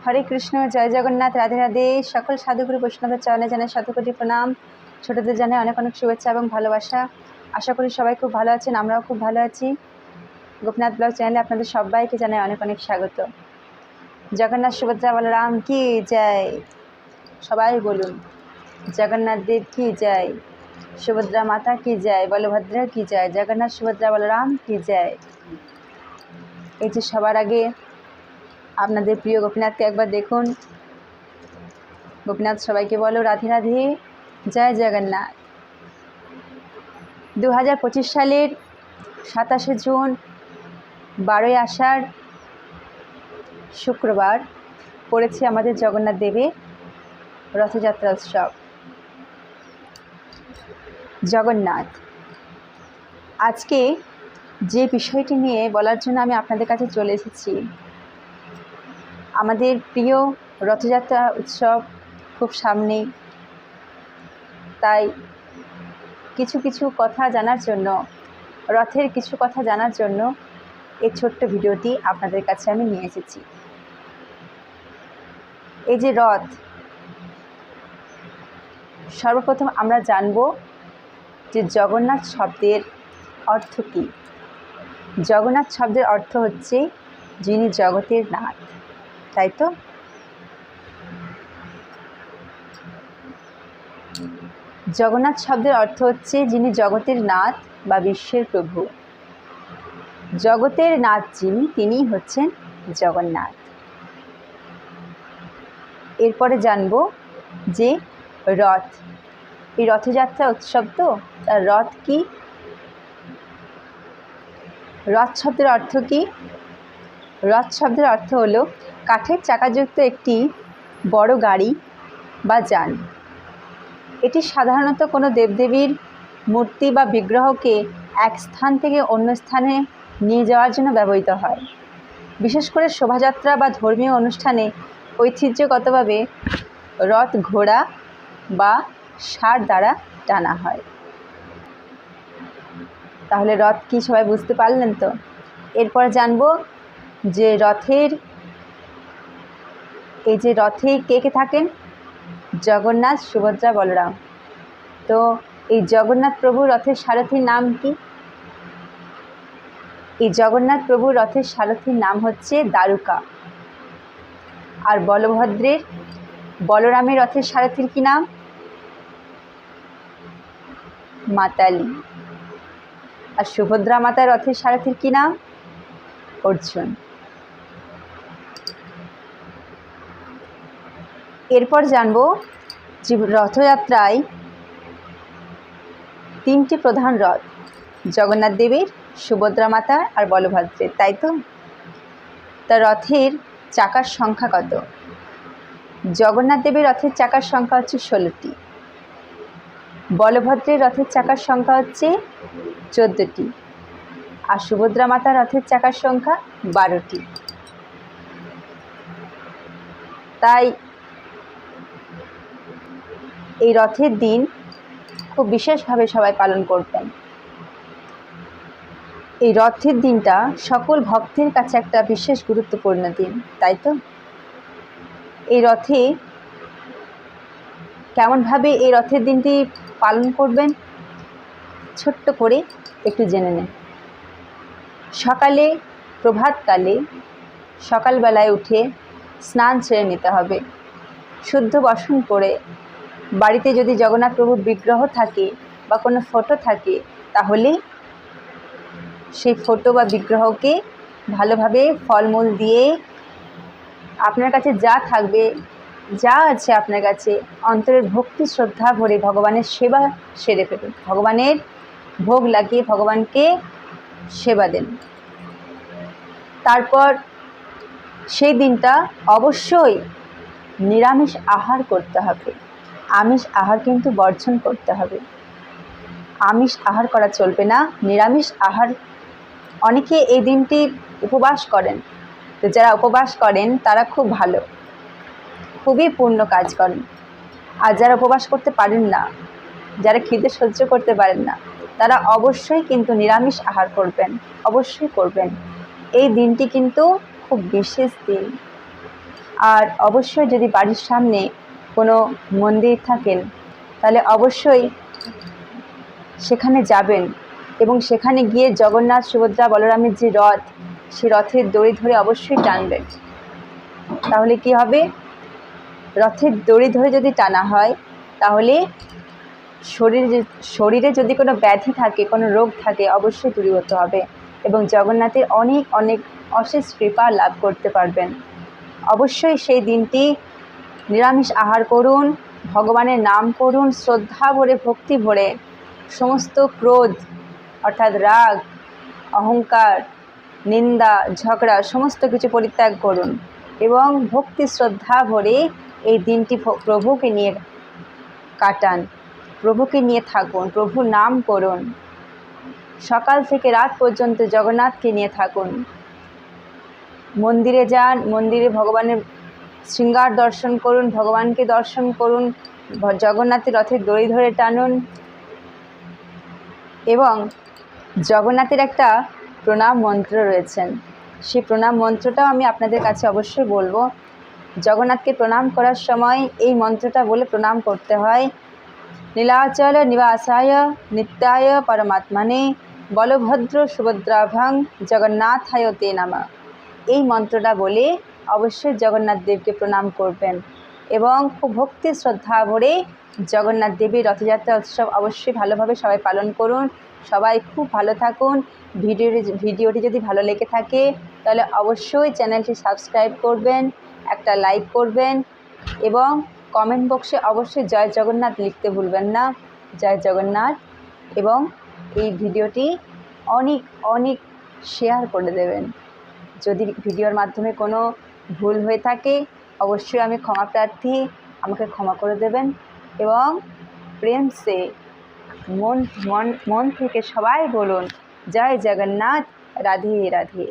হরে কৃষ্ণ, জয় জগন্নাথ, রাধে রাধে। সকল সাধুগুরু বৈষ্ণবের চরণে জানাই শতকোটি প্রণাম। ছোটদের জানাই অনেক অনেক শুভেচ্ছা এবং ভালোবাসা। আশা করি সবাই খুব ভালো আছেন, আমরাও খুব ভালো আছি। গোপীনাথ ব্লগ চ্যানেলে আপনাদের সবাইকে জানাই অনেক অনেক স্বাগত। জগন্নাথ সুভদ্রা বলরাম কি জয়। সবাই বলুন জগন্নাথ দেব কি জয়, সুভদ্রা মাতা কি জয়, বলভদ্র কি জয়, জগন্নাথ সুভদ্রা বলরাম কি জয়। এই যে সবার আগে আপনাদের প্রিয় গোপীনাথকে একবার দেখুন। গোপীনাথ সবাইকে বলো রাধে রাধে, জয় জগন্নাথ। 2025 সালের 27শে জুন 12ই আষাঢ় শুক্রবার পড়েছে আমাদের জগন্নাথ দেবের রথযাত্রা উৎসব। জগন্নাথ, আজকে যে বিষয়টি নিয়ে বলার জন্য আমি আপনাদের কাছে চলে এসেছি, আমাদের প্রিয় রথযাত্রা উৎসব খুব সামনেই, তাই কিছু কিছু কথা জানার জন্য, রথের কিছু কথা জানার জন্য এই ছোট্ট ভিডিওটি আপনাদের কাছে আমি নিয়ে এসেছি। এই যে রথ, সর্বপ্রথম আমরা জানব যে জগন্নাথ শব্দের অর্থ কী। জগন্নাথ শব্দের অর্থ হচ্ছে যিনি জগতের নাথ, তাই তো? জগন্নাথ শব্দের অর্থ হচ্ছে যিনি জগতের নাথ বা বিশ্বের প্রভু। জগতের নাথ যিনি, তিনিই হচ্ছেন জগন্নাথ। এরপরে জানব যে রথ, এই রথযাত্রা উৎসব তো, তার রথ কি? রথ শব্দের অর্থ কি? রথ শব্দের অর্থ হলো কাঠের চাকাযুক্ত একটি বড় গাড়ি বা যান। এটি সাধারণত কোনো দেবদেবীর মূর্তি বা বিগ্রহকে এক স্থান থেকে অন্য স্থানে নিয়ে যাওয়ার জন্য ব্যবহৃত হয়। বিশেষ করে শোভাযাত্রা বা ধর্মীয় অনুষ্ঠানে ঐতিহ্যগতভাবে রথ ঘোড়া বা ষাঁড় দ্বারা টানা হয়। তাহলে রথ কি সবাই বুঝতে পারলেন তো? এরপর জানব যে রথে কে কে থাকেন? জগন্নাথ, সুভদ্রা, বলরাম। তো এই জগন্নাথ প্রভু রথের সারথীর নাম কি? এই জগন্নাথ প্রভু রথের সারথীর নাম হচ্ছে দ্বারকা। আর বলরামের রথের সারথীর কি নাম? মাতালি। আর সুভদ্রা মাতার রথের সারথীর কি নাম? অর্জুন। এরপর জানব যে রথযাত্রায় 3টি প্রধান রথ, জগন্নাথ দেবের, সুভদ্রা মাতার আর বলভদ্রের, তাই তো? তা রথের চাকার সংখ্যা কত? জগন্নাথ দেবের রথের চাকার সংখ্যা হচ্ছে 16টি, বলভদ্রের রথের চাকার সংখ্যা হচ্ছে 14টি, আর সুভদ্রা মাতার রথের চাকার সংখ্যা 12টি। তাই এই রথের দিন খুব বিশেষভাবে সবাই পালন করতেন। এই রথের দিনটা সকল ভক্তের কাছে একটা বিশেষ গুরুত্বপূর্ণ দিন, তাই তো? এই রথে কেমনভাবে এই রথের দিনটি পালন করবেন ছোট্ট করে একটু জেনে নেন। সকালে, প্রভাতকালে, সকালবেলায় উঠে স্নান সেরে নিতে হবে। শুদ্ধ বসন করে বাড়িতে যদি জগন্নাথ প্রভুর বিগ্রহ থাকে বা কোনো ফটো থাকে, তাহলে সেই ফটো বা বিগ্রহকে ভালোভাবে ফলমূল দিয়ে আপনার কাছে যা থাকবে, যা আছে আপনার কাছে, অন্তরের ভক্তি শ্রদ্ধা ভরে ভগবানের সেবা সেরে ফেলুন। ভগবানের ভোগ লাগিয়ে ভগবানকে সেবা দেন। তারপর সেই দিনটা অবশ্যই নিরামিষ আহার করতে হবে। আমিষ আহার কিন্তু বর্জন করতে হবে। আমিষ আহার করা চলবে না, নিরামিষ আহার। অনেকে এই দিনটি উপবাস করেন, তো যারা উপবাস করেন তারা খুব ভালো, খুবই পূর্ণ কাজ করেন। আর যারা উপবাস করতে পারেন না, যারা খিদে সহ্য করতে পারেন না, তারা অবশ্যই কিন্তু নিরামিষ আহার করবেন, অবশ্যই করবেন। এই দিনটি কিন্তু খুব বিশেষ দিন। আর অবশ্যই যদি বাড়ির সামনে কোনো মন্দির থাকেন তাহলে অবশ্যই সেখানে যাবেন এবং সেখানে গিয়ে জগন্নাথ সুভদ্রা বলরামের যে রথ, সে রথের দড়ি ধরে অবশ্যই টানবেন। তাহলে কি হবে, রথের দড়ি ধরে যদি টানা হয় তাহলে শরীরে যদি কোনো ব্যাধি থাকে, কোনো রোগ থাকে, অবশ্যই দূরীভূত হবে এবং জগন্নাথের অনেক অনেক অশেষ কৃপা লাভ করতে পারবেন। অবশ্যই সেই দিনটি নিরামিষ আহার করুন, ভগবানের নাম করুন, শ্রদ্ধা ভরে ভক্তি ভরে সমস্ত ক্রোধ অর্থাৎ রাগ, অহংকার, নিন্দা, ঝগড়া সমস্ত কিছু পরিত্যাগ করুন এবং ভক্তি শ্রদ্ধা ভরে এই দিনটি প্রভুকে নিয়ে কাটান, প্রভুকে নিয়ে থাকুন, প্রভুর নাম করুন, সকাল থেকে রাত পর্যন্ত জগন্নাথকে নিয়ে থাকুন। মন্দিরে যান, মন্দিরে ভগবানের শৃঙ্গার দর্শন করুন, ভগবানকে দর্শন করুন, জগন্নাথের রথের দড়ি ধরে টানুন এবং জগন্নাথের একটা প্রণাম মন্ত্র রয়েছেন, সেই প্রণাম মন্ত্রটাও আমি আপনাদের কাছে অবশ্যই বলবো। জগন্নাথকে প্রণাম করার সময় এই মন্ত্রটা বলে প্রণাম করতে হয়। নীলাচল নিবাসায় নিত্যায় পরমাত্মনে বলভদ্র সুভদ্রাভং জগন্নাথায় তে নমঃ। এই মন্ত্রটা বলে অবশ্যই জগন্নাথ দেবকে প্রণাম করবেন এবং খুব ভক্তি শ্রদ্ধা ভরে জগন্নাথ দেবের রথযাত্রা উৎসব অবশ্যই ভালোভাবে সবাই পালন করুন। সবাই খুব ভালো থাকুন। ভিডিওটি যদি ভালো লেগে থাকে তাহলে অবশ্যই চ্যানেলটি সাবস্ক্রাইব করবেন, একটা লাইক করবেন এবং কমেন্ট বক্সে অবশ্যই জয় জগন্নাথ লিখতে ভুলবেন না। জয় জগন্নাথ। এবং এই ভিডিওটি অনেক অনেক শেয়ার করে দেবেন। যদি ভিডিওর মাধ্যমে কোনো ভুল হয়ে থাকে অবশ্যই আমি ক্ষমা প্রার্থী, আমাকে ক্ষমা করে দেবেন এবং প্রেম সে মন থেকে সবাই বলুন জয় জগন্নাথ, রাধে রাধে।